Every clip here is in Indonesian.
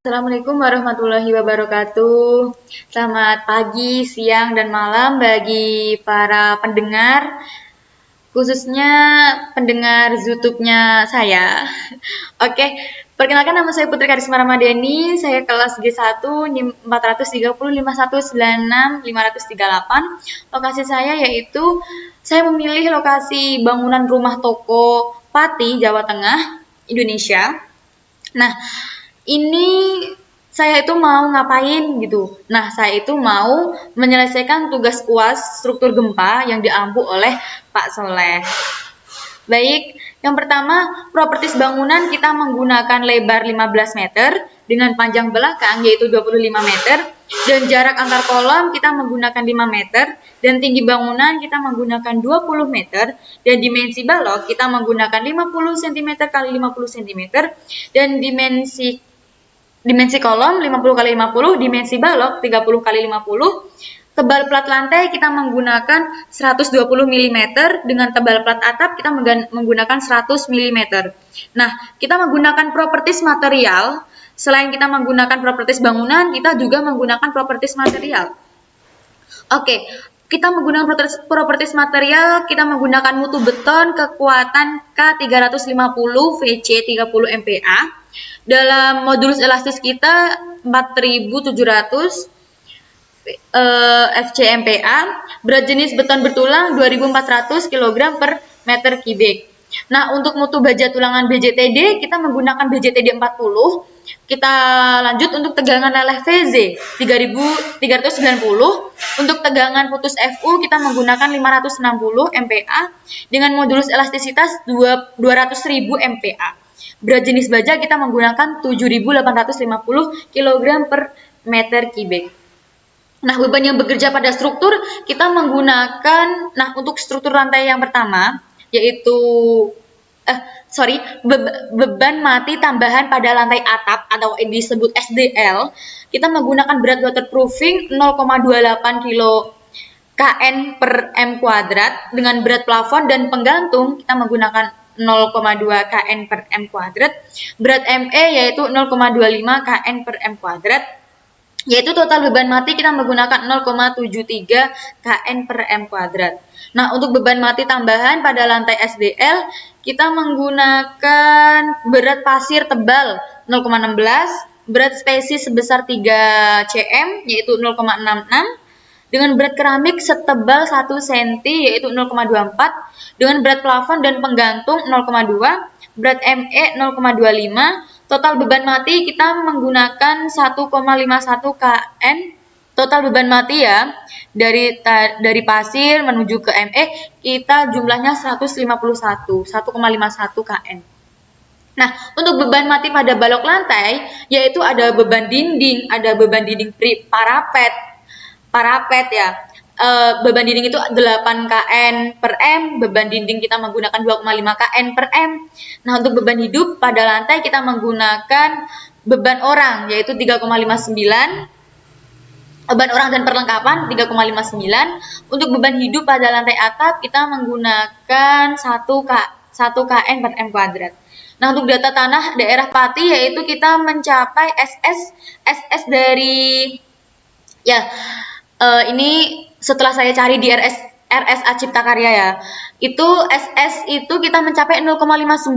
Assalamualaikum warahmatullahi wabarakatuh. Selamat pagi, siang, dan malam bagi para pendengar, khususnya pendengar YouTube-nya saya. Oke, perkenalkan nama saya Putri Karisma Ramadhani, saya kelas G1 NIM 430 5196 538. Lokasi saya yaitu saya memilih lokasi bangunan rumah toko Pati, Jawa Tengah, Indonesia. Nah, ini saya itu mau ngapain gitu. Nah, saya itu mau menyelesaikan tugas UAS struktur gempa yang diampu oleh Pak Soleh. Baik, yang pertama, propertis bangunan kita menggunakan lebar 15 meter dengan panjang belakang yaitu 25 meter dan jarak antar kolom kita menggunakan 5 meter dan tinggi bangunan kita menggunakan 20 meter dan dimensi balok kita menggunakan 50 cm kali 50 cm dan dimensi kolom 50 kali 50, dimensi balok 30 kali 50. Tebal plat lantai kita menggunakan 120 mm, dengan tebal plat atap kita menggunakan 100 mm. Nah, kita menggunakan propertis material, selain kita menggunakan propertis bangunan, kita juga menggunakan propertis material. Oke, kita menggunakan propertis material, kita menggunakan mutu beton kekuatan K350 VC 30 MPa. Dalam modulus elastis kita 4700 FCMPa, berat jenis beton bertulang 2400 kg per meter kubik. Nah, untuk mutu baja tulangan BJTD kita menggunakan BJTD 40. Kita lanjut untuk tegangan leleh VZ 3390. Untuk tegangan putus FU kita menggunakan 560 MPa dengan modulus elastisitas 200.000 MPa. Berat jenis baja kita menggunakan 7.850 kg per meter kubik. Nah, beban yang bekerja pada struktur kita menggunakan, untuk struktur lantai yang pertama yaitu beban mati tambahan pada lantai atap atau disebut SDL, kita menggunakan berat waterproofing 0,28 kilo KN per M kuadrat dengan berat plafon dan penggantung kita menggunakan 0,2 KN per M kuadrat, berat ME yaitu 0,25 KN per M kuadrat, yaitu total beban mati kita menggunakan 0,73 KN per M kuadrat. Nah, untuk beban mati tambahan pada lantai SDL, kita menggunakan berat pasir tebal 0,16, berat spesies sebesar 3 cm yaitu 0,66, dengan berat keramik setebal 1 cm yaitu 0,24, dengan berat plafon dan penggantung 0,2, berat ME 0,25, total beban mati kita menggunakan 1,51 KN. Total beban mati ya, dari pasir menuju ke ME kita jumlahnya 151 KN. Nah, untuk beban mati pada balok lantai yaitu ada beban dinding, ada beban dinding parapet ya. Beban dinding itu 8 KN per M, beban dinding kita menggunakan 2,5 KN per M. Nah, untuk beban hidup pada lantai kita menggunakan beban orang yaitu 3,59, beban orang dan perlengkapan 3,59. Untuk beban hidup pada lantai atap kita menggunakan 1 KN per M kuadrat. Nah, untuk data tanah daerah Pati yaitu kita mencapai SS dari ini setelah saya cari di RSA Cipta Karya ya. Itu SS itu kita mencapai 0,59,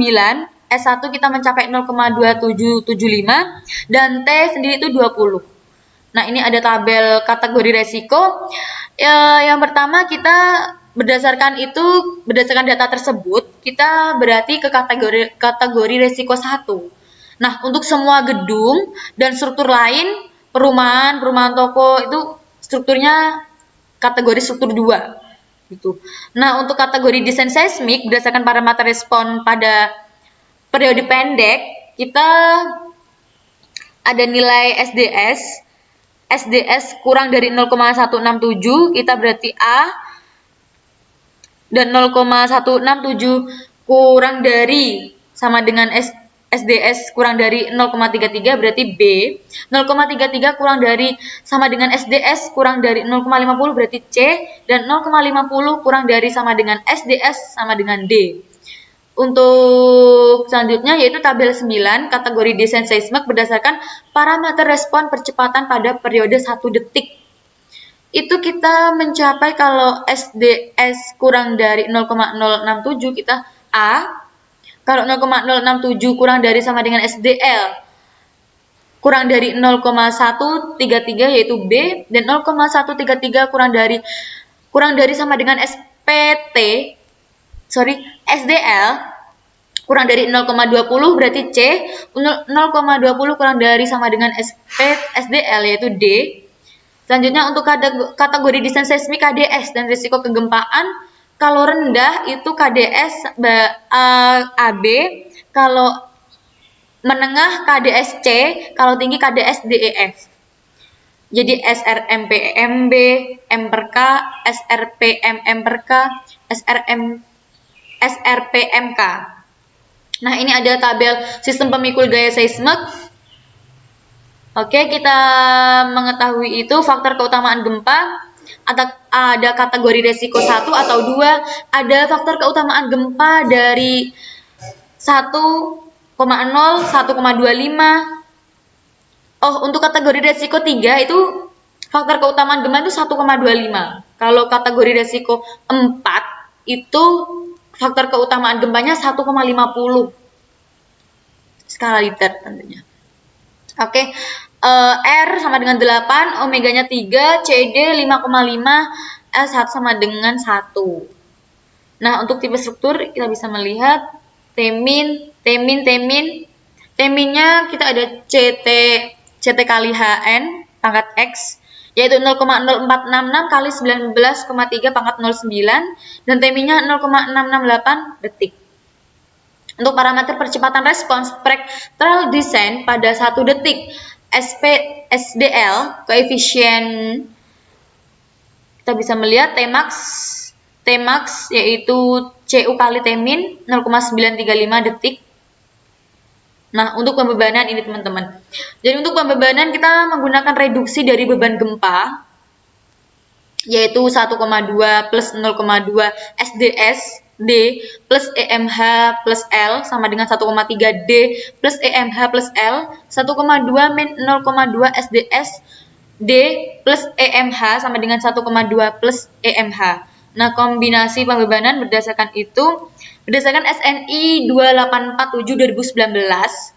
S1 kita mencapai 0,2775 dan T sendiri itu 20. Nah, ini ada tabel kategori resiko. Yang pertama kita berdasarkan data tersebut, kita berarti ke kategori resiko 1. Nah, untuk semua gedung dan struktur lain, perumahan toko itu strukturnya kategori struktur 2 gitu. Nah, untuk kategori desain seismik berdasarkan parameter respon pada periode pendek, kita ada nilai SDS kurang dari 0,167, kita berarti A, dan 0,167 kurang dari sama dengan SDS kurang dari 0,33 berarti B, 0,33 kurang dari sama dengan SDS kurang dari 0,50 berarti C, dan 0,50 kurang dari sama dengan SDS sama dengan D. Untuk selanjutnya yaitu tabel 9, kategori desain seismik berdasarkan parameter respon percepatan pada periode 1 detik. Itu kita mencapai kalau SDS kurang dari 0,067 kita A, kalau 0,067 kurang dari sama dengan SDL kurang dari 0,133 yaitu B, dan 0,133 kurang dari sama dengan SDL kurang dari 0,20 berarti C, 0,20 kurang dari sama dengan SDL yaitu D. Selanjutnya untuk kategori desain seismik KDS dan risiko kegempaan, kalau rendah itu KDS AB, kalau menengah KDS C, kalau tinggi KDS DEF. Jadi SRMPMB, M per K, SRPMM per K, SRPMK. Nah, ini ada tabel sistem pemikul gaya seismik. Oke, kita mengetahui itu faktor keutamaan gempa, ada kategori resiko 1 atau 2, ada faktor keutamaan gempa dari 1,0, 1,25. Oh, untuk kategori resiko 3 itu faktor keutamaan gempa itu 1,25. Kalau kategori resiko 4 itu faktor keutamaan gempanya 1,50 skala liter tentunya. Oke, R sama dengan 8, omeganya 3, CD 5,5, L1 sama dengan 1. Nah, untuk tipe struktur kita bisa melihat Teminnya kita ada CT kali HN pangkat X, yaitu 0,0466 kali 19,3 pangkat 09, dan Teminnya 0,668 detik. Untuk parameter percepatan respons spektral desain pada 1 detik, SDL, koefisien kita bisa melihat Tmax yaitu CU kali Tmin 0,935 detik. Nah, untuk pembebanan ini teman-teman. Jadi untuk pembebanan kita menggunakan reduksi dari beban gempa, yaitu 1,2 plus 0,2 SDS D plus EMH plus L sama dengan 1,3 D plus EMH plus L, 1,2 min 0,2 SDS D plus EMH sama dengan 1,2 plus EMH. Nah, kombinasi pembebanan berdasarkan SNI 2847 2019,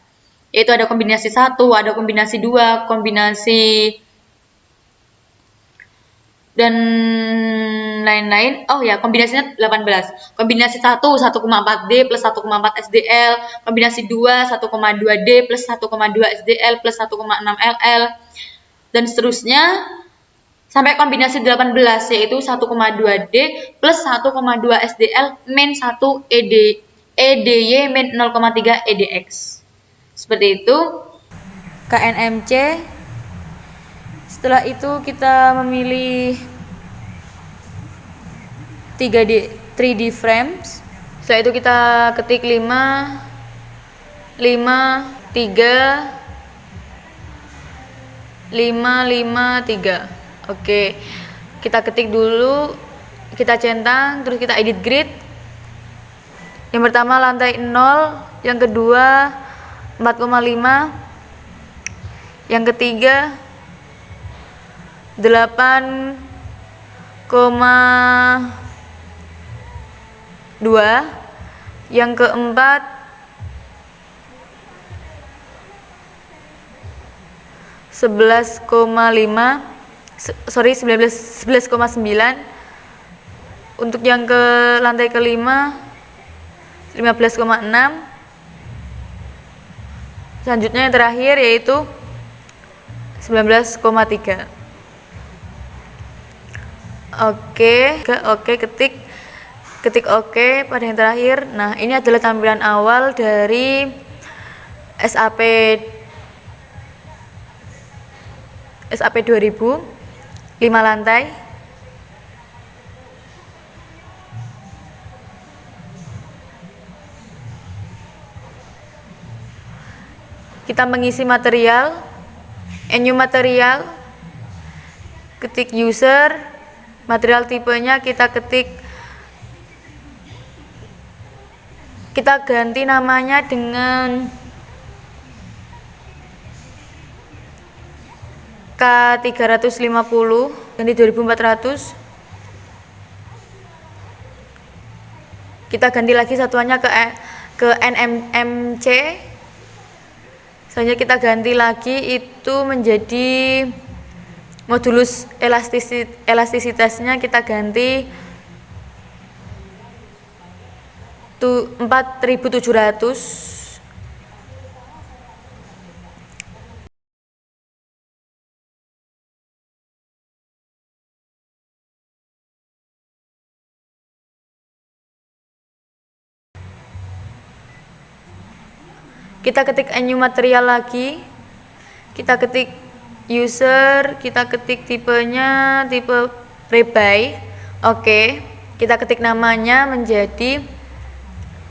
yaitu ada kombinasi 1, ada kombinasi 2, kombinasi dan lain-lain. Oh ya, kombinasinya 18. Kombinasi 1 1,4 D plus 1,4 SDL, kombinasi 2 1,2 D plus 1,2 SDL plus 1,6 LL, dan seterusnya sampai kombinasi 18 yaitu 1,2 D plus 1,2 SDL min 1 EDY min 0,3 EDX. Seperti itu KNMC. Setelah itu kita memilih 3D frames. Setelah itu kita ketik 5 3 5 5 3. Oke, kita ketik dulu, kita centang, terus kita edit grid. Yang pertama lantai 0, yang kedua 4,5, yang ketiga 8,2, yang keempat 11,9. Untuk yang ke lantai kelima 15,6. Selanjutnya yang terakhir yaitu 19,3. Oke, ketik oke pada yang terakhir. Nah, ini adalah tampilan awal dari SAP 2000 5 lantai. Kita mengisi material, new material, ketik user, material tipenya kita ketik kita ganti namanya dengan K350, ganti 2400. Kita ganti lagi satuannya ke NMC. Selanjutnya kita ganti lagi itu menjadi modulus elastisitasnya, kita ganti 4700. Kita ketik new material lagi, kita ketik user, kita ketik tipenya tipe rebuy. Oke, kita ketik namanya menjadi,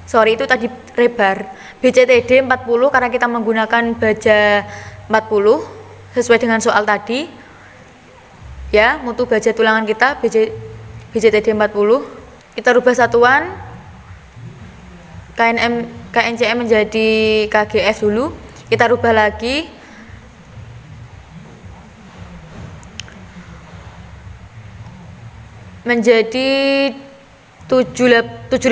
sorry itu tadi rebar, BCTD 40 karena kita menggunakan baja 40 sesuai dengan soal tadi ya, mutu baja tulangan kita BCTD 40. Kita rubah satuan KNCM menjadi KGF dulu, kita rubah lagi menjadi 7850.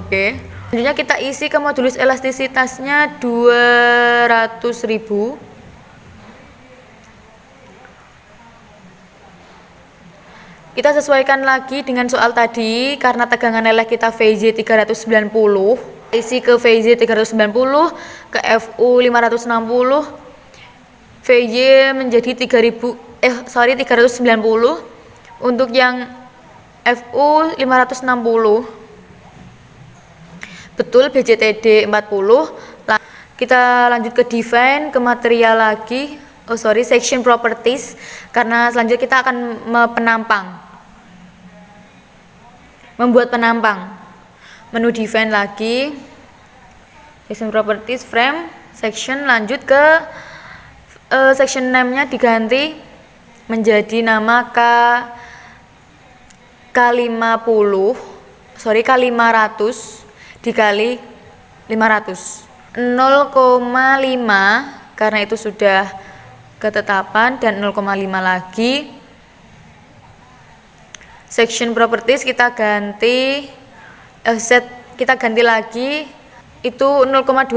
Oke. Selanjutnya kita isi ke modulus elastisitasnya 200.000. Kita sesuaikan lagi dengan soal tadi, karena tegangan leleh kita VJ 390, isi ke VJ 390, ke FU 560, VJ menjadi 390. Untuk yang FU 560 betul BCTD 40. Kita lanjut ke define, ke material lagi, section properties, karena selanjutnya kita akan membuat penampang. Menu define lagi, section properties, frame, section, lanjut ke section name-nya diganti menjadi nama K500 dikali 500, 0,5 karena itu sudah ketetapan, dan 0,5 lagi. Section properties kita ganti kita ganti lagi itu 0,25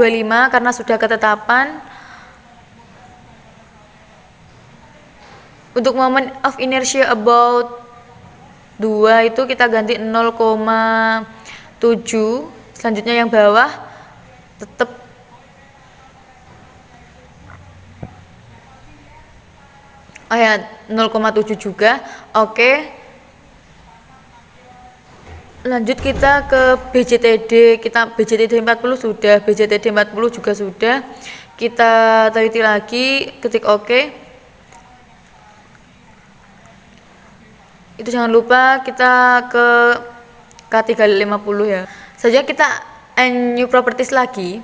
karena sudah ketetapan. Untuk moment of inertia about 2 itu kita ganti 0,7. Selanjutnya yang bawah tetap ya 0,7 juga. Oke. Lanjut kita ke BCTD, BCTD 40 sudah, BCTD 40 juga sudah. Kita teliti lagi, ketik OK. Itu jangan lupa kita ke K350 ya. Saja kita new properties lagi.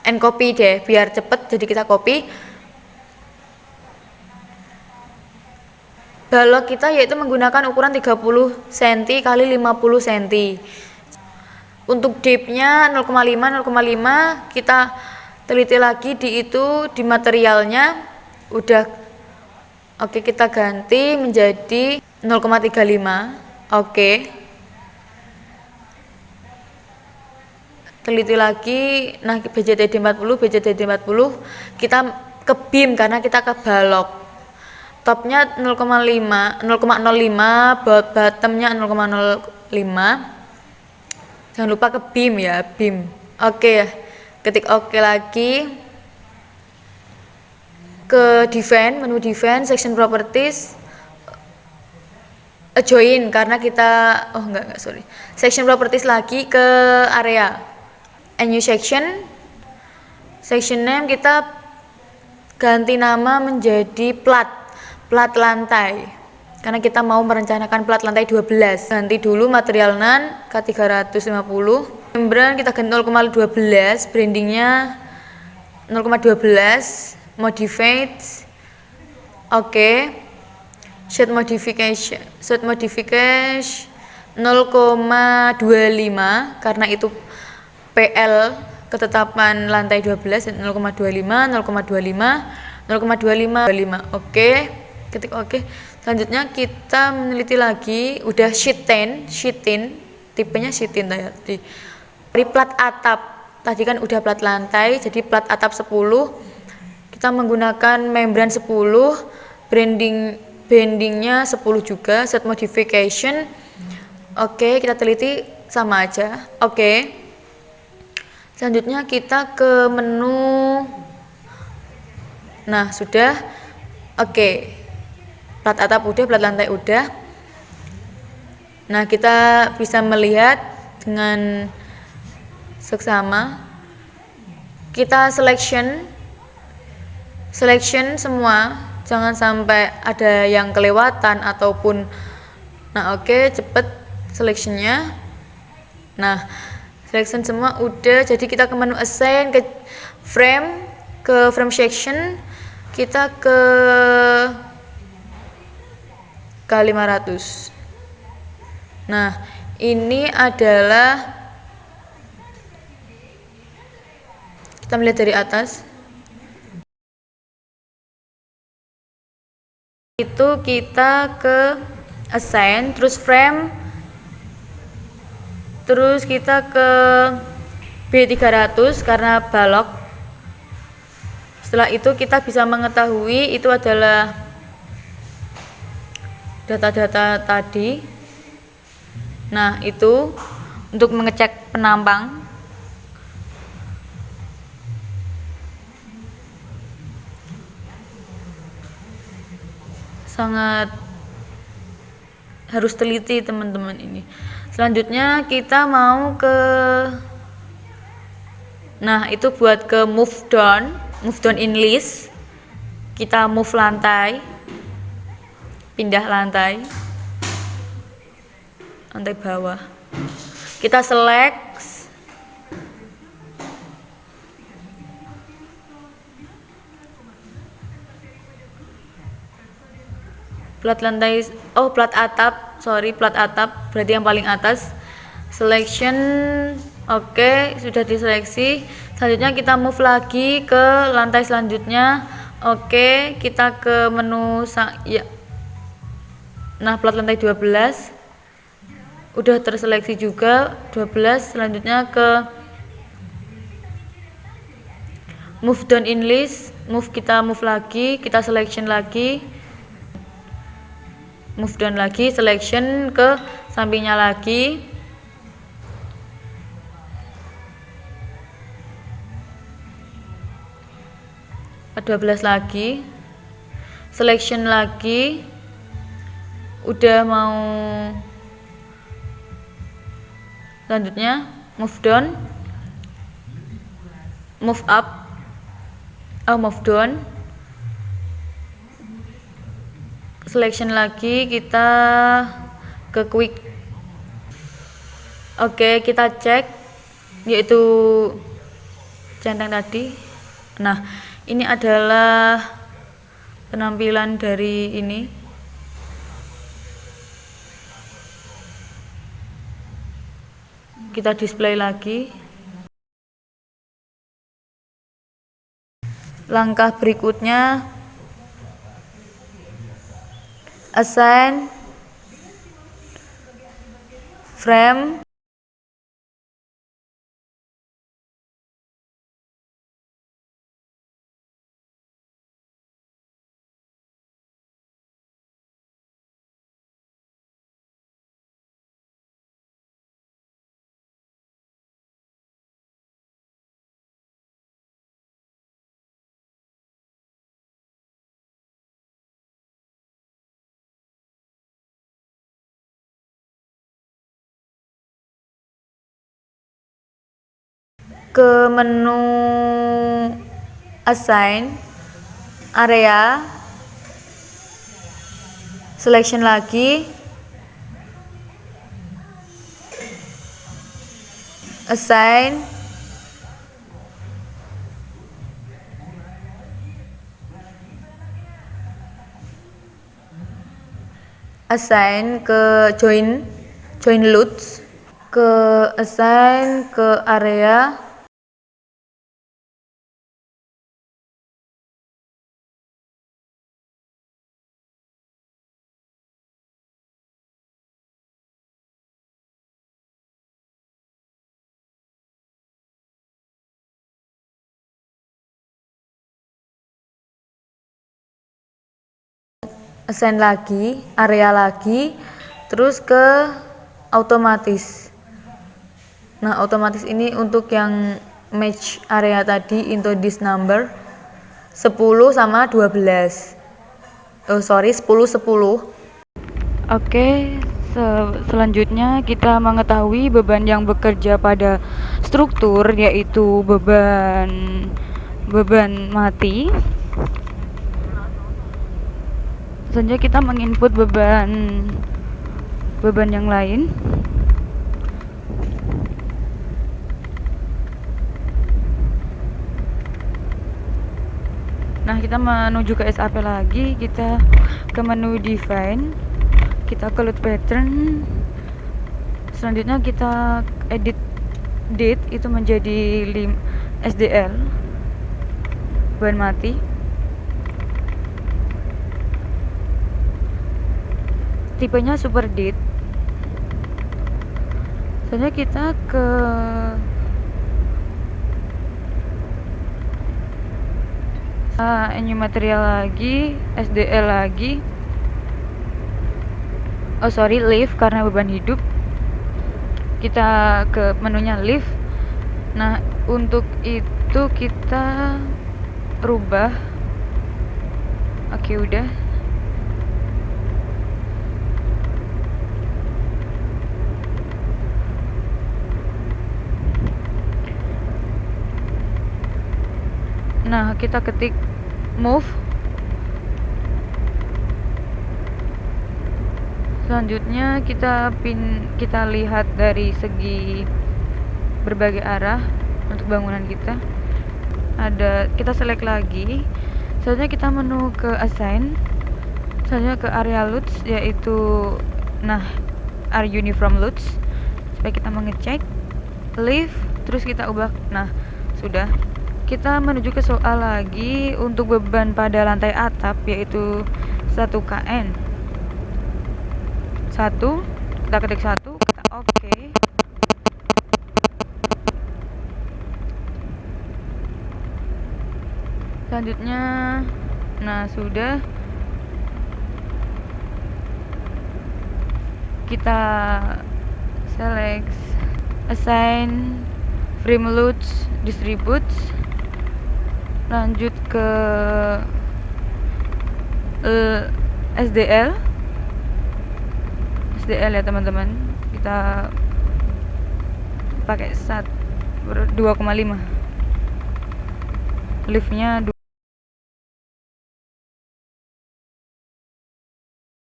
Copy deh biar cepet, jadi kita copy. Balok kita yaitu menggunakan ukuran 30 cm kali 50 cm. Untuk depth-nya 0,5 kita teliti lagi di materialnya udah. Oke, kita ganti menjadi 0,35. Oke. Teliti lagi. Nah, BCTD 40 kita ke beam karena kita ke balok. Topnya 0,05, bottomnya 0,05. Jangan lupa ke beam ya, beam. Oke, ketik OK lagi. Ke define, menu define, section properties, join karena kita section properties lagi ke area, new section name kita ganti nama menjadi plat lantai karena kita mau merencanakan plat lantai 12. Ganti dulu material nan K350, membran kita ganti 0,12, brandingnya 0,12, modified Oke. Set modification 0,25 karena itu PL ketetapan lantai 12 0,25 0,25. Oke. Ketik oke. Selanjutnya kita meneliti lagi, udah sheetin tipenya sheetin tadi. Dari plat atap tadi kan udah plat lantai, jadi plat atap 10 kita menggunakan membran 10, bendingnya 10 juga, set modification. Oke, kita teliti sama aja. Oke. Selanjutnya kita ke menu. Nah, sudah. Oke. Plat atap udah, plat lantai udah. Nah, kita bisa melihat dengan seksama. Kita selection semua, jangan sampai ada yang kelewatan ataupun. Nah, oke, cepet selectionnya. Nah, selection semua udah, jadi kita ke menu assign, ke frame section, kita ke K500. Nah, ini adalah, kita melihat dari atas. Itu kita ke assign, terus frame, terus kita ke B300 karena balok. Setelah itu kita bisa mengetahui itu adalah data-data tadi. Nah, itu untuk mengecek penampang. Sangat harus teliti teman-teman ini. Selanjutnya kita mau ke, nah itu buat ke move down in list. Kita move lantai, pindah lantai bawah. Kita select, plat atap berarti yang paling atas. Selection, oke, sudah diseleksi. Selanjutnya kita move lagi ke lantai selanjutnya. Oke, kita ke menu ya. Nah, plat lantai 12 udah terseleksi juga 12. Selanjutnya ke move down in list, kita move lagi, kita selection lagi. Move down lagi, selection ke sampingnya lagi. Ke 12 lagi. Selection lagi. Udah mau. Selanjutnya move down. Move up. Move down. Selection lagi, kita ke quick. Oke, kita cek yaitu centang tadi. Nah, ini adalah penampilan dari ini. Kita display lagi. Langkah berikutnya assign frame, ke menu assign area, selection lagi, assign, assign ke join loads, ke assign ke area, assign lagi, area lagi, terus ke otomatis. Nah, otomatis ini untuk yang match area tadi into this number 10 sama 12. 10 10. Oke, selanjutnya kita mengetahui beban yang bekerja pada struktur, yaitu beban mati. Selanjutnya kita menginput beban yang lain. Nah, kita menuju ke SAP lagi, kita ke menu define, kita ke load pattern. Selanjutnya kita edit date itu menjadi SDL beban mati. Tipenya super date. Selanjutnya kita ke new material lagi, SDL lagi. Lift karena beban hidup. Kita ke menunya lift. Nah, untuk itu kita rubah. Oke, udah. Nah, kita ketik move. Selanjutnya kita lihat dari segi berbagai arah untuk bangunan kita. Kita select lagi. Selanjutnya kita menu ke assign. Selanjutnya ke area loads, yaitu area uniform loads. Supaya kita mengecek leave, terus kita ubah. Nah, sudah. Kita menuju ke soal lagi untuk beban pada lantai atap, yaitu 1 kN. 1, kita ketik 1, kita oke. Selanjutnya, nah sudah, kita select assign frame loads distributes, lanjut ke SDL ya teman-teman. Kita pakai 2,5, liftnya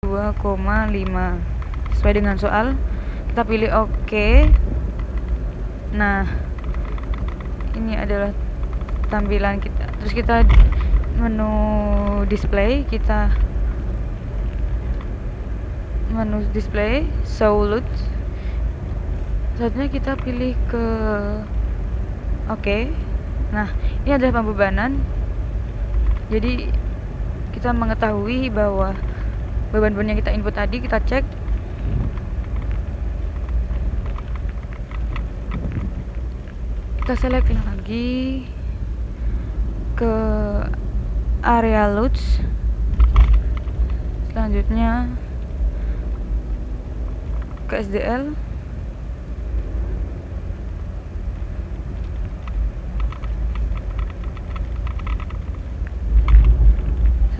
2,5 sesuai dengan soal. Kita pilih oke. Nah, ini adalah tampilan kita. Terus kita menu display, kita menu display show loads. Selanjutnya kita pilih ke oke. Nah, ini adalah pembebanan. Jadi kita mengetahui bahwa beban-beban yang kita input tadi kita cek. Kita select lagi ke area loads. Selanjutnya ke SDL.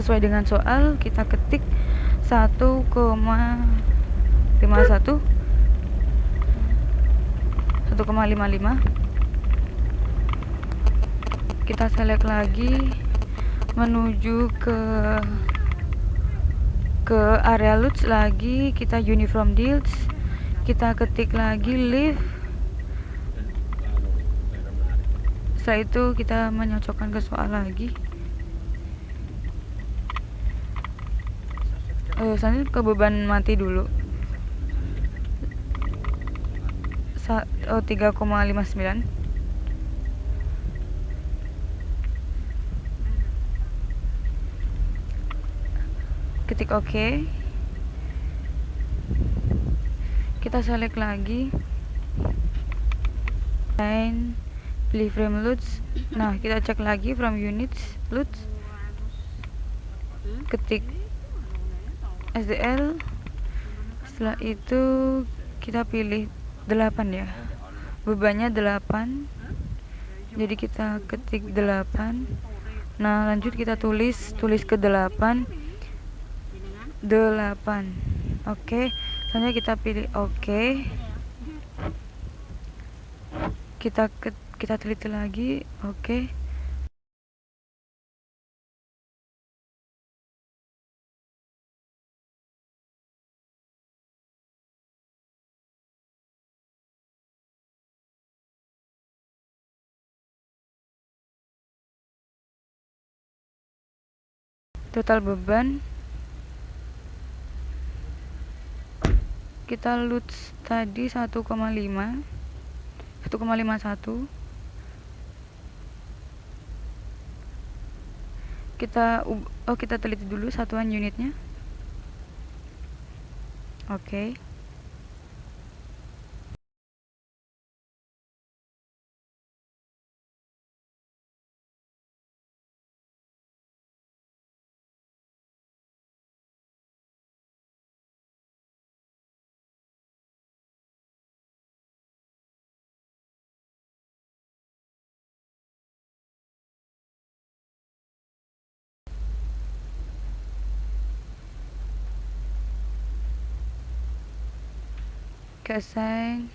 Sesuai dengan soal, kita ketik 1,51, 1,55. Kita select lagi, menuju ke area loads lagi, kita uniform deals, kita ketik lagi lift. Setelah itu kita menyocokkan ke soal lagi. Selanjutnya ke beban mati dulu. 3,59. Ketik OK. Kita select lagi. Pilih frame loads. Nah, kita cek lagi from units loads. Ketik SDL. Setelah itu kita pilih 8 ya. Bebannya 8. Jadi kita ketik 8. Nah, lanjut kita tulis ke 8. Oke. Selanjutnya kita pilih OK. Kita teliti lagi. Oke. Total beban kita loads tadi 1,51. Kita teliti dulu satuan unitnya. Oke. Assign.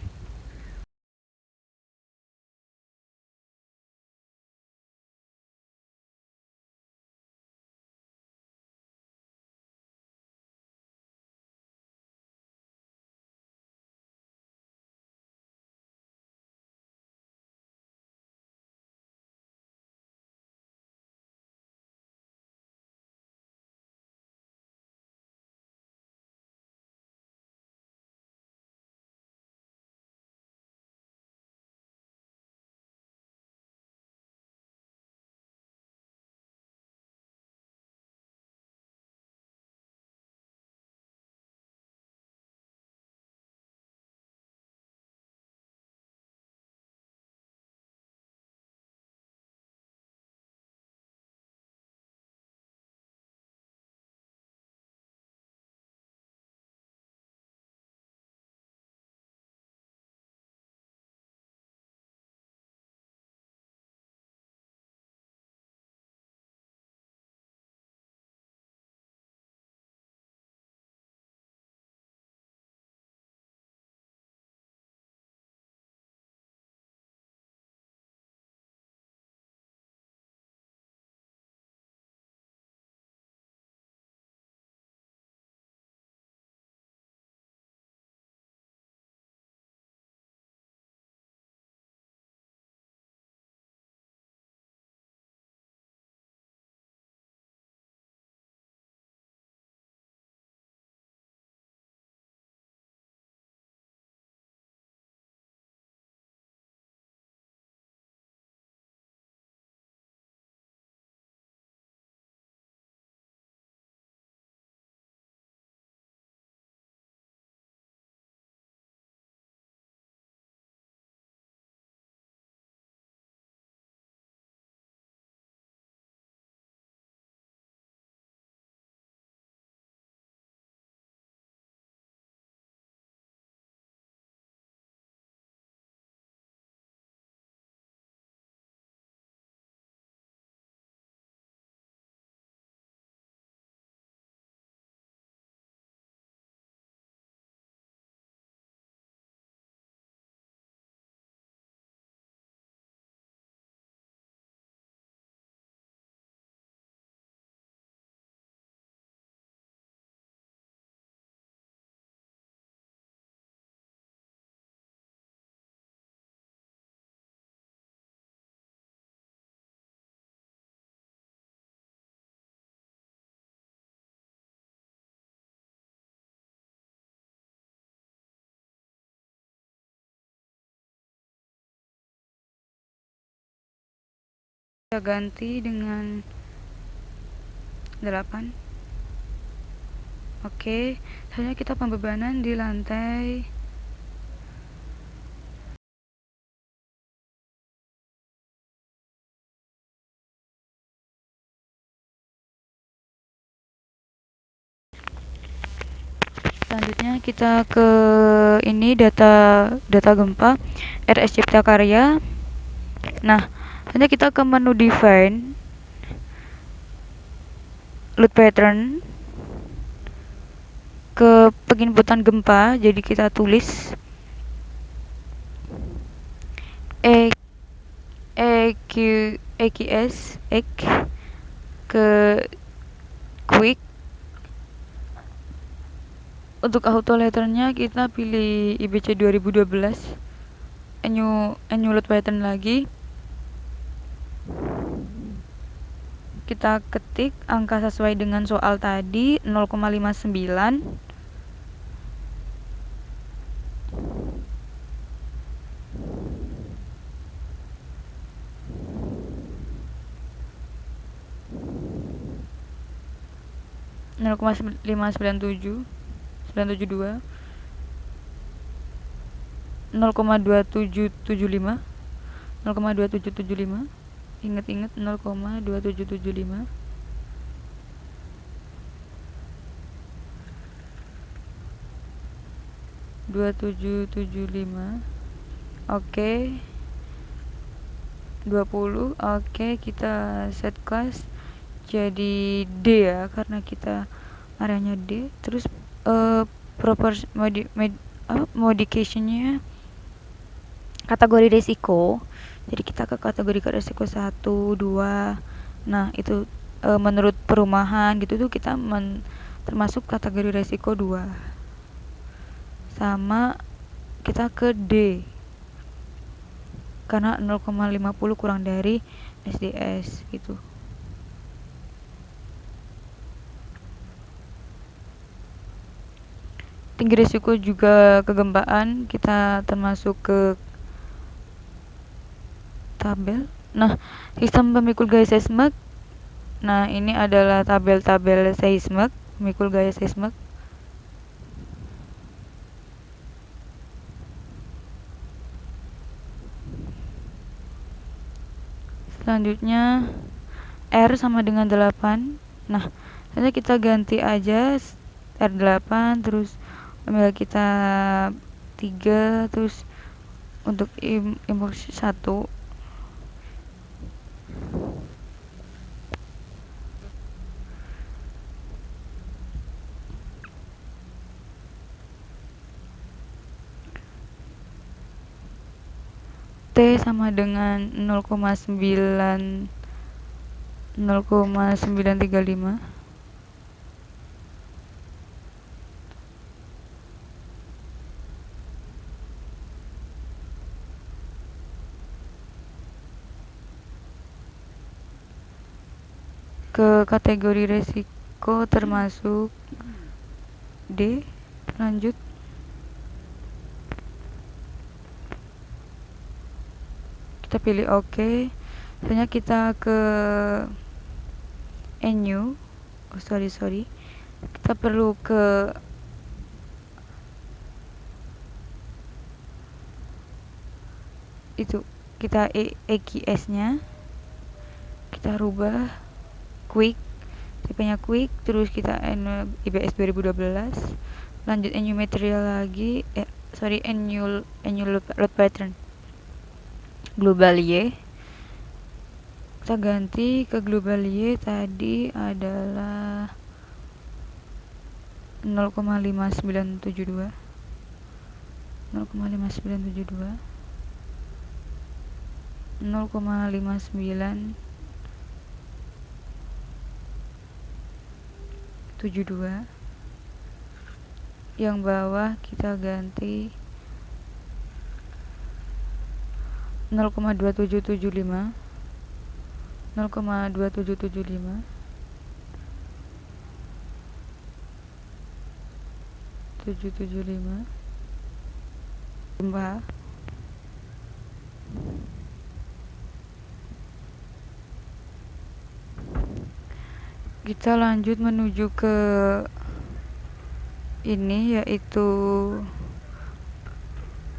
kita ganti dengan 8. Oke, selanjutnya kita pembebanan di lantai selanjutnya kita ke ini data gempa RS Cipta Karya. Nah, selanjutnya kita ke menu define load pattern ke penginputan gempa, jadi kita tulis EQS ke quick. Untuk auto letternya kita pilih IBC 2012 new load pattern lagi, kita ketik angka sesuai dengan soal tadi 0,59. Nol koma 597 972 0,2775 0,2775, ingat-ingat 0,2775. Oke, 20. Oke, kita set class jadi D ya, karena kita areanya D. Terus modificationnya kategori resiko, jadi kita ke kategori resiko 1, 2. Nah itu menurut perumahan gitu tuh kita termasuk kategori resiko 2, sama kita ke D karena 0,50 kurang dari SDS gitu. Tinggi risiko juga kegempaan kita termasuk ke tabel. Nah, sistem pemikul gaya seismik. Nah, ini adalah tabel-tabel seismik, pemikul gaya seismik. Selanjutnya R sama dengan 8. Nah, nanti kita ganti aja R8, terus omega kita 3, terus untuk impuls 1 T sama dengan 0,935. Ke kategori resiko termasuk D. Lanjut, kita pilih OK. Selanjutnya kita ke NU. Sorry, kita perlu ke itu, kita EQS nya kita rubah quick, tipenya quick, terus kita IBS 2012. Lanjut NU material lagi, NU load pattern global Y, kita ganti ke global Y tadi adalah 0,5972 0,5972 0,5972. Yang bawah kita ganti 0,2775 0,2775 775 tambah kita lanjut menuju ke ini, yaitu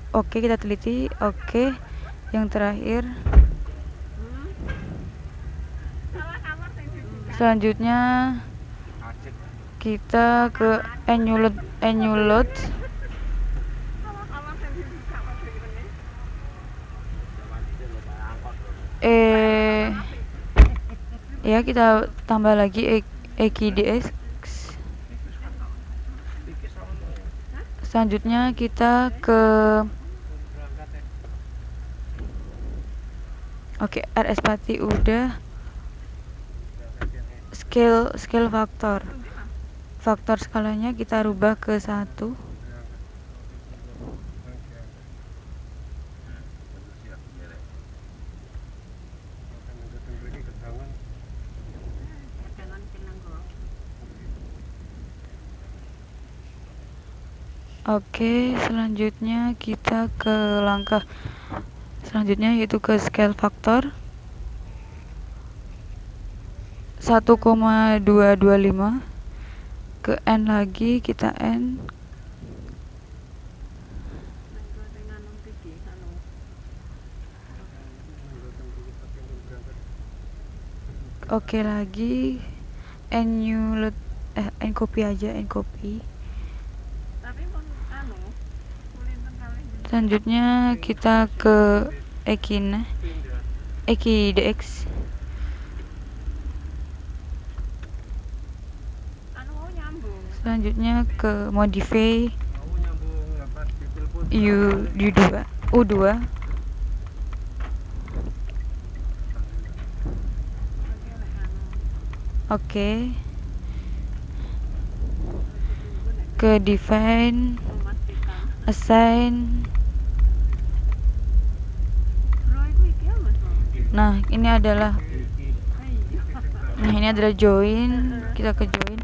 oke, kita teliti. Oke, yang terakhir selanjutnya kita ke Enulet. Ya, kita tambah lagi EQDX. Selanjutnya kita ke RS Pati udah. Scale faktor skalanya kita rubah ke 1. Oke, selanjutnya kita ke langkah selanjutnya, yaitu ke scale faktor 1,225 ke N lagi, kita N. Oke, lagi N copy aja, N copy. Selanjutnya kita ke EQDX. Selanjutnya ke modify U2. Oke. Ke define, assign. Nah, ini adalah join. Kita ke join.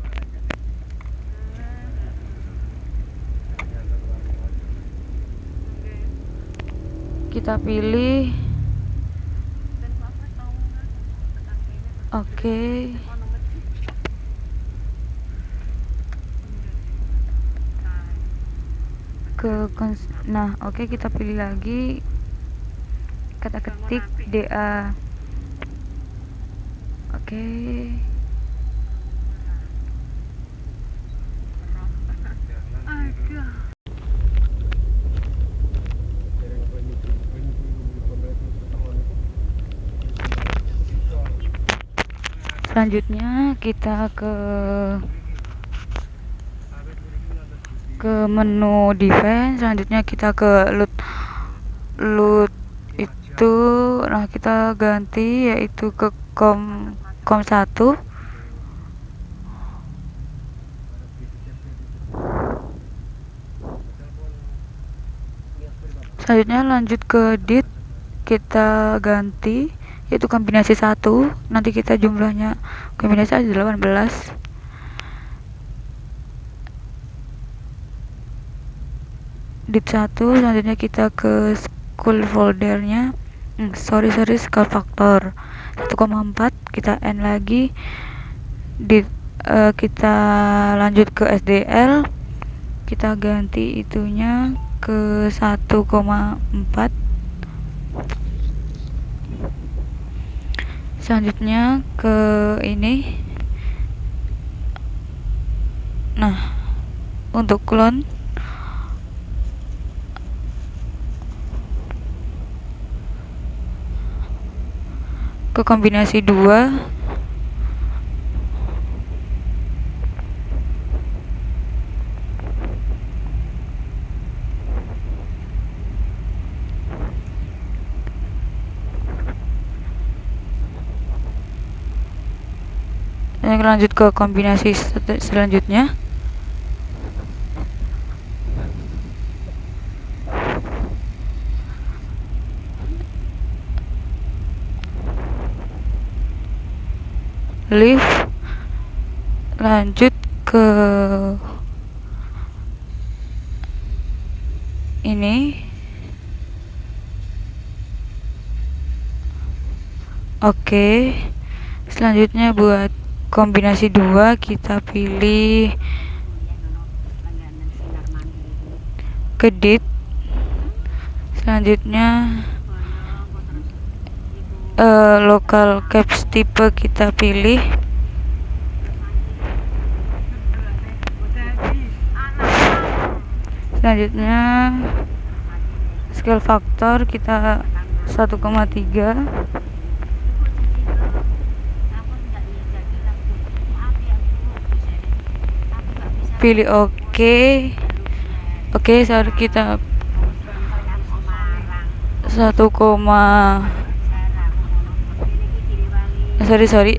Kita pilih. Oke. Oke, kita pilih lagi. Kata ketik DA. Oke. Selanjutnya kita ke menu defense. Selanjutnya kita ke loot itu. Nah, kita ganti yaitu ke com 1. Selanjutnya lanjut ke dit, kita ganti yaitu kombinasi 1. Nanti kita jumlahnya kombinasi ada 18. Dit 1. Selanjutnya kita ke school foldernya. Scale factor 1,4. Kita N lagi. Kita lanjut ke SDL. Kita ganti itunya ke 1,4. Selanjutnya ke ini. Nah, untuk clone ke kombinasi 2. Lanjut ke kombinasi selanjutnya. Leave. Lanjut ke ini. Oke. Selanjutnya buat kombinasi 2 kita pilih kedit. Selanjutnya local caps tipe kita pilih. Selanjutnya scale factor kita 1,3. Pilih oke. Oke, saat kita 1, sorry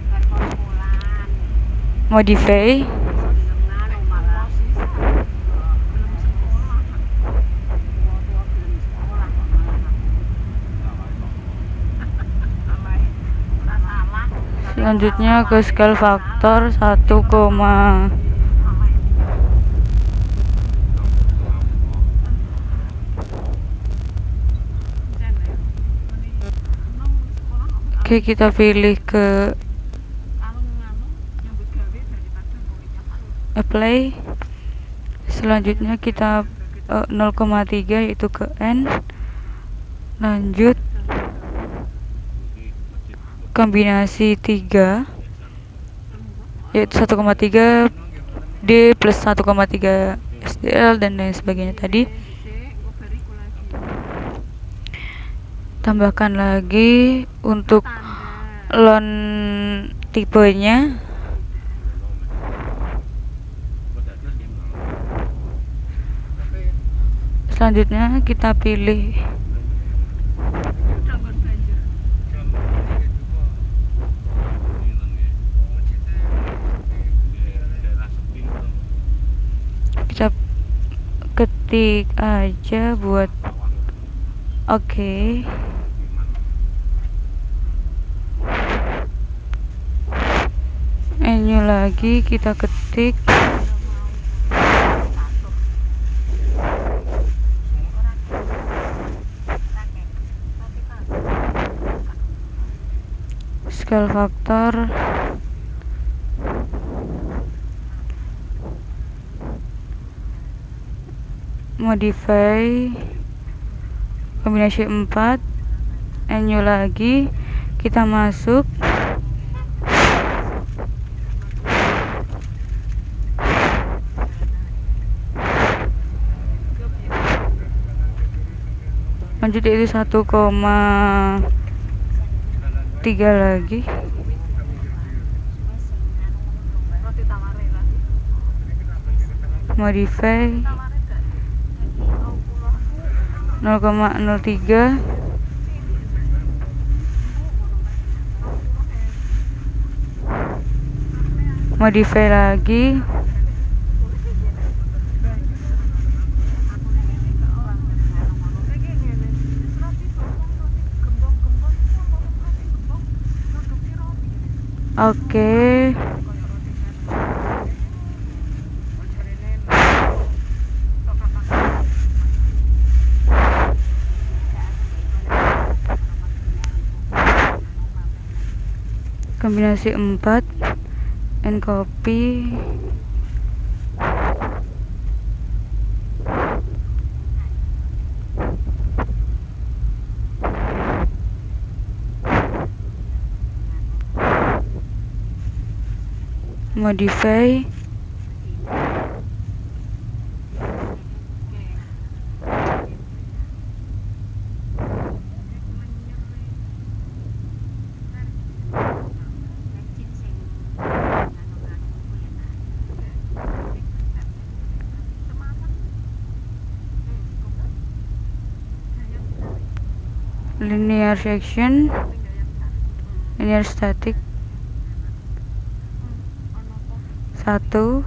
modify. Selanjutnya ke scale factor 1, oke, kita pilih ke apply. Selanjutnya kita 0,3 yaitu ke N. Lanjut kombinasi 3 yaitu 1,3 D plus 1,3 SDL dan lain sebagainya tadi. Tambahkan lagi untuk lon tipenya. Selanjutnya kita pilih kita ketik aja buat oke. Ini lagi kita ketik scale factor modify kombinasi 4. New lagi kita masuk lanjut itu 1,3 lagi. Modify 0,03. Modify lagi oke. Kombinasi 4 and copy. Modify linear section, linear static 1.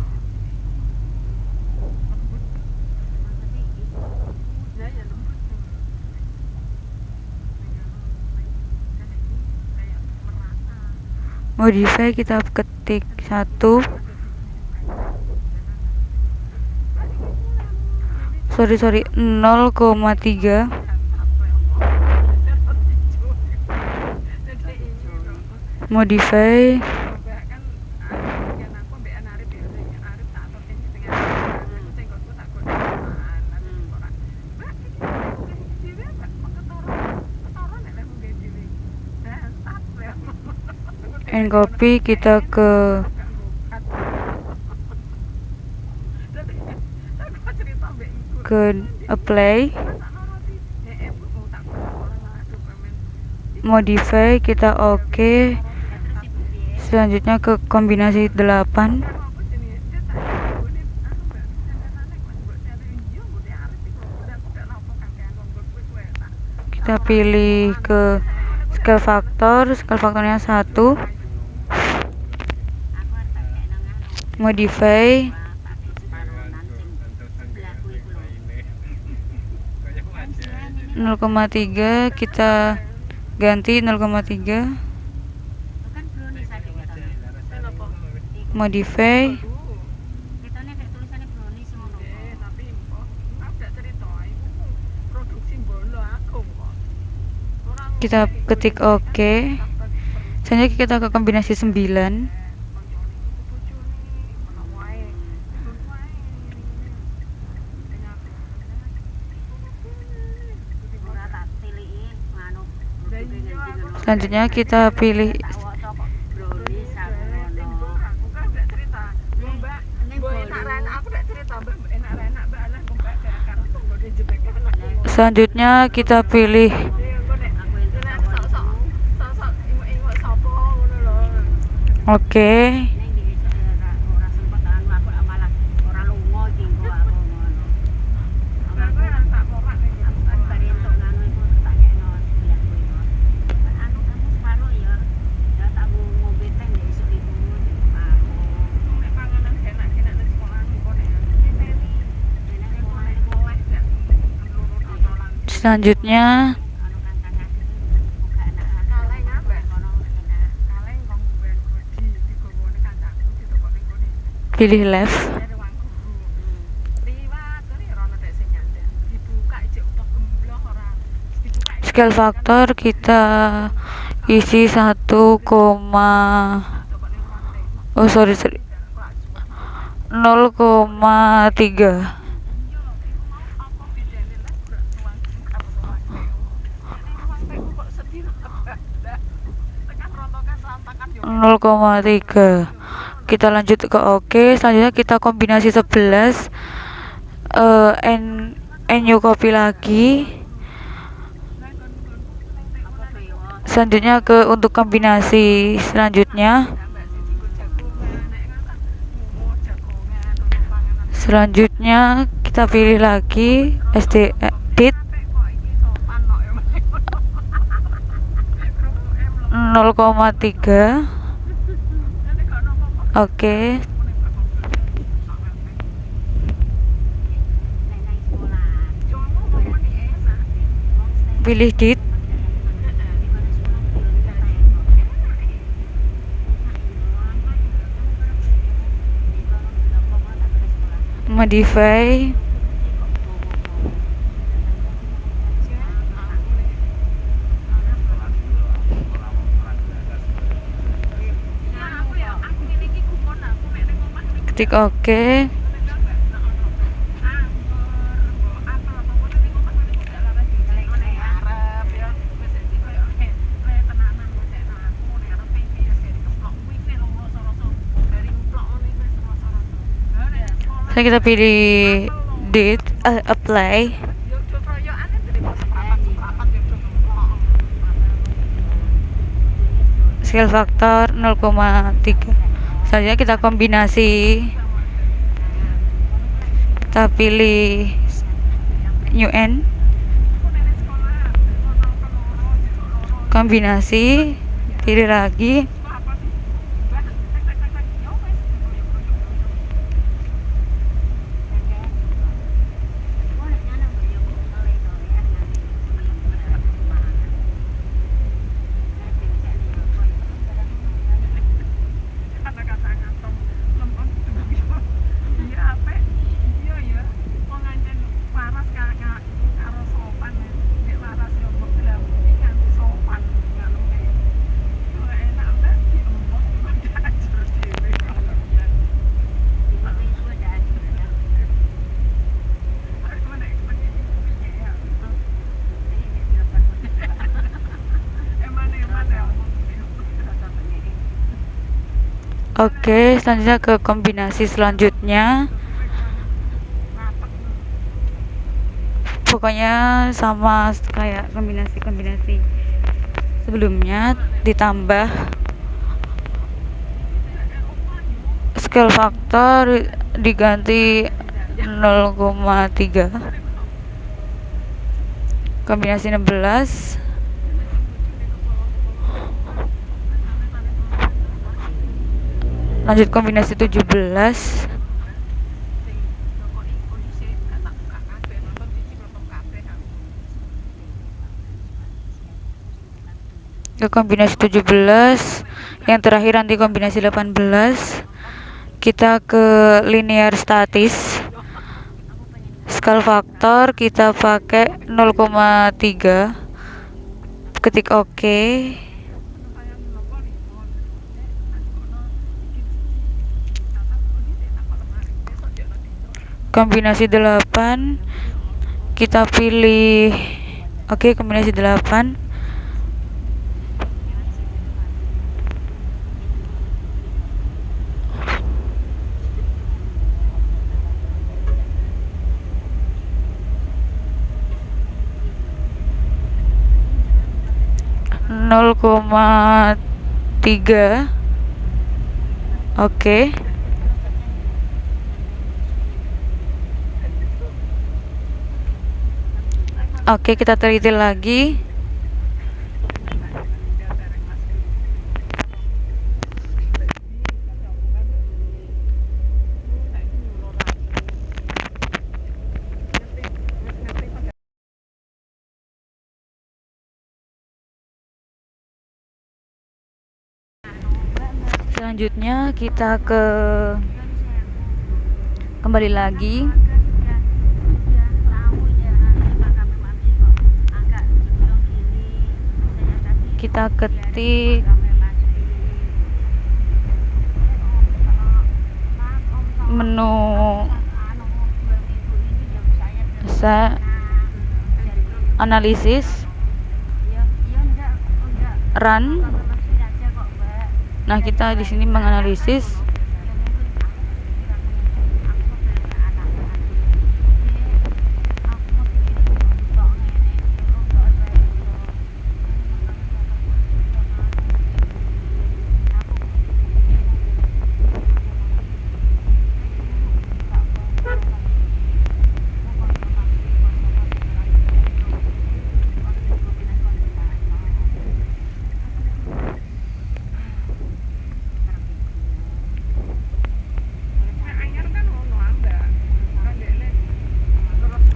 Modify kita ketik 1. Sorry 0,3. Modify and copy, kita ke apply, modify, kita oke. Selanjutnya ke kombinasi 8, kita pilih ke scale faktornya 1, modify, nol koma tiga, kita ganti 0,3, modify, kita ketik oke. Selanjutnya kita ke kombinasi 9, selanjutnya kita pilih oke. Selanjutnya pilih left, scale faktor kita isi 0,3. 0,3. Kita lanjut ke oke. Selanjutnya kita kombinasi 11, new copy lagi. Selanjutnya untuk kombinasi selanjutnya kita pilih lagi edit 0,3. Oke. Pilih dit. Modify. Ketik oke. Sekarang kita pilih date, apply. Scale faktor 0,3. Selanjutnya kita kombinasi. Kita pilih new n. Kombinasi, pilih lagi. Oke, selanjutnya ke kombinasi selanjutnya. Pokoknya sama kayak kombinasi sebelumnya, ditambah scale factor diganti 0,3, kombinasi 16, lanjut kombinasi 17, ke kombinasi 17, yang terakhir nanti kombinasi 18. Kita ke linear statis, scale factor kita pakai 0,3, ketik oke. Kombinasi 8 kita pilih, oke, kombinasi 8. Nol koma tiga, oke. Oke, kita teliti lagi. Selanjutnya kita kembali lagi. Kita ketik menu analisis, run. Nah, kita di sini menganalisis.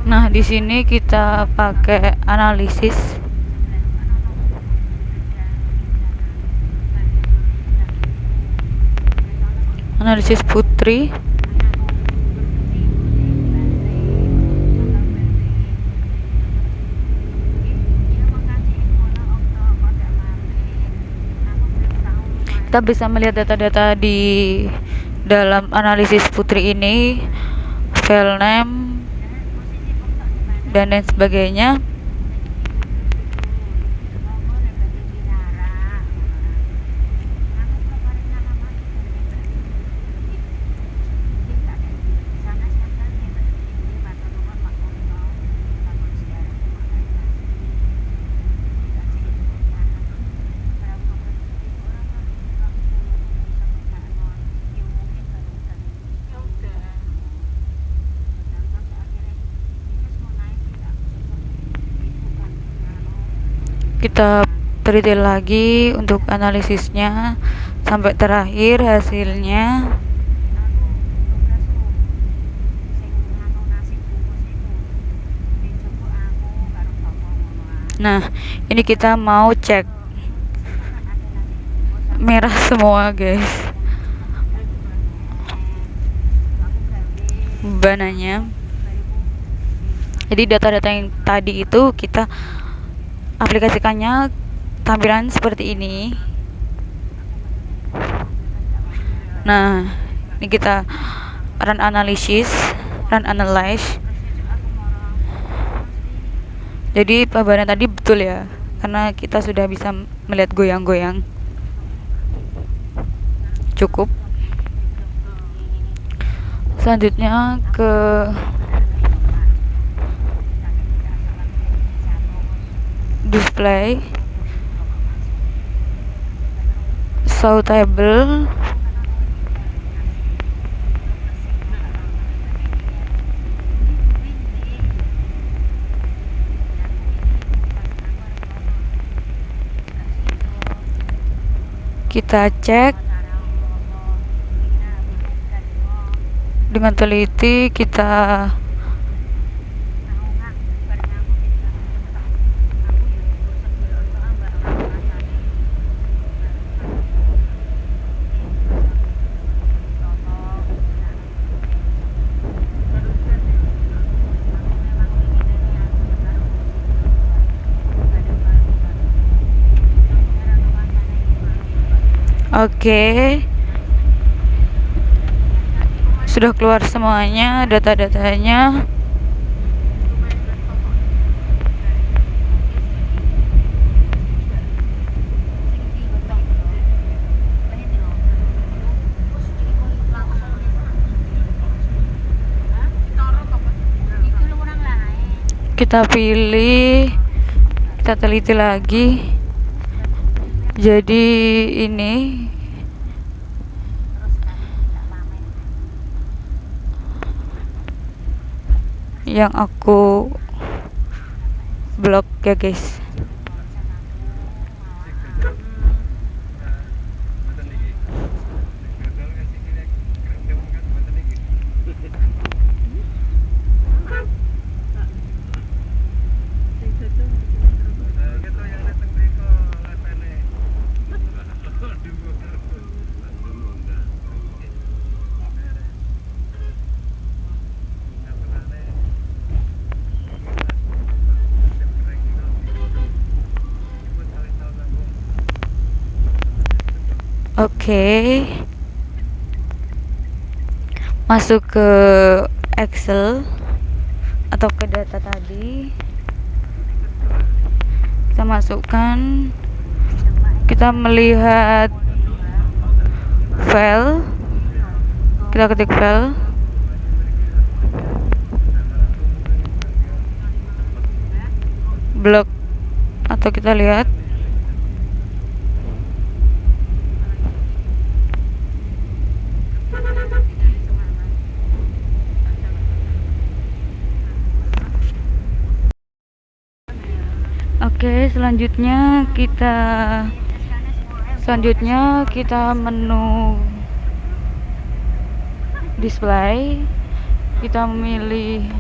Nah, di sini kita pakai analisis. Analisis Putri. Kita bisa melihat data-data di dalam analisis Putri ini, file name dan lain sebagainya. Kita teliti lagi untuk analisisnya sampai terakhir hasilnya. Nah, ini kita mau cek merah semua, guys, bananya. Jadi data-data yang tadi itu kita aplikasikannya tampilan seperti ini. Nah, ini kita run analyze. Jadi pembahasan tadi betul ya, karena kita sudah bisa melihat goyang-goyang. Cukup. Selanjutnya ke display, show table, kita cek dengan teliti, kita oke, sudah keluar semuanya data-datanya. Kita pilih, kita teliti lagi. Jadi ini yang aku blok ya guys. Oke, masuk ke Excel atau ke data tadi, kita masukkan, kita melihat file, kita ketik file, blok, atau kita lihat oke. Selanjutnya kita menu display, kita memilih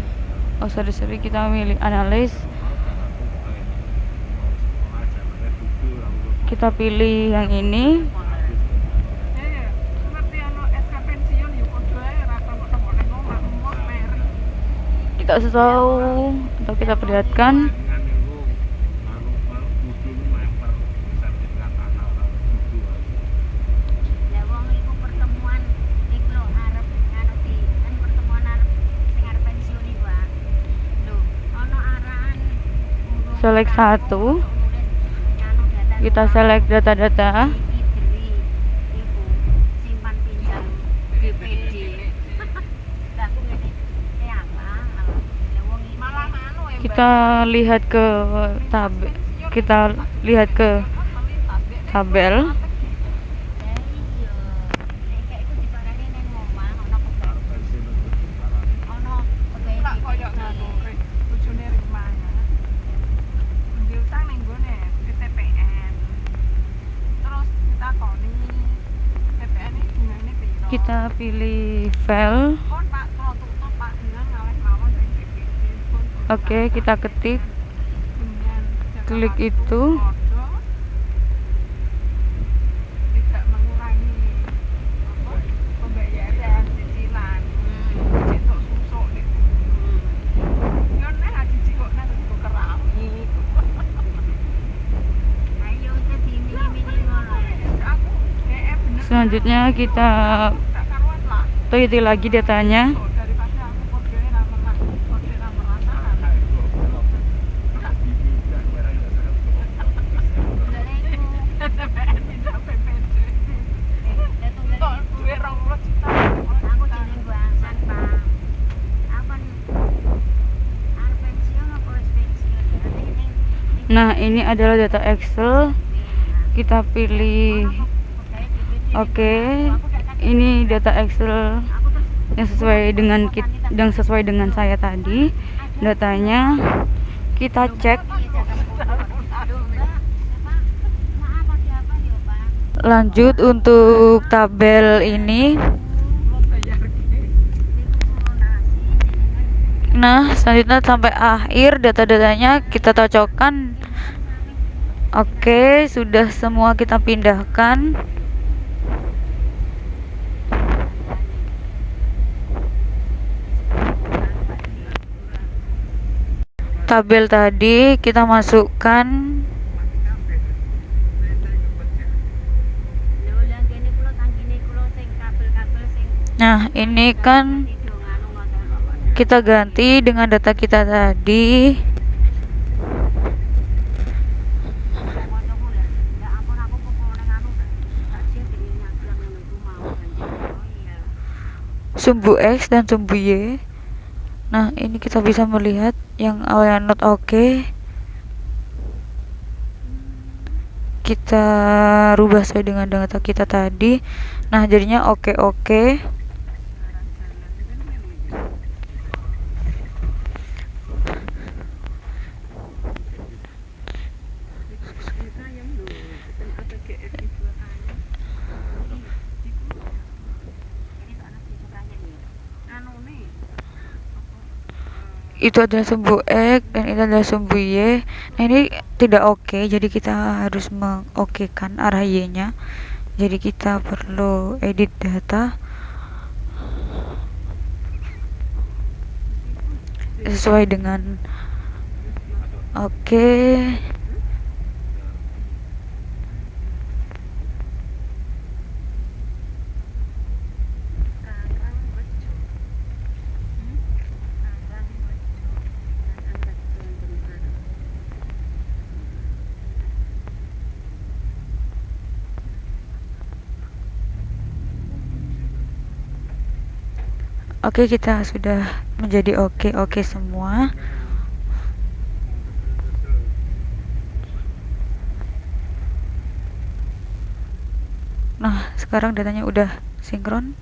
kita memilih analis, kita pilih yang ini, kita show atau kita perlihatkan. Select satu, kita select data-data, kita lihat ke tabel. Kita pilih file. Oke, kita ketik, klik itu. Selanjutnya kita teliti lagi datanya. Nah, ini adalah data Excel. Kita pilih oke. Ini data Excel yang sesuai dengan saya tadi. Datanya kita cek. Lanjut untuk tabel ini. Nah, selanjutnya sampai akhir data-datanya kita cocokkan. Oke, sudah semua kita pindahkan. Tabel tadi kita masukkan. Nah, ini kan kita ganti dengan data kita tadi. Sumbu X dan sumbu Y. Nah, ini kita bisa melihat yang awalnya not oke. Kita rubah sesuai dengan data kita tadi. Nah, jadinya oke. Itu adalah sumbu X dan itu adalah sumbu Y. Nah, ini tidak oke, jadi kita harus mengokekan arah Y nya. Jadi kita perlu edit data sesuai dengan oke. Oke, kita sudah menjadi oke semua. Nah, sekarang datanya udah sinkron.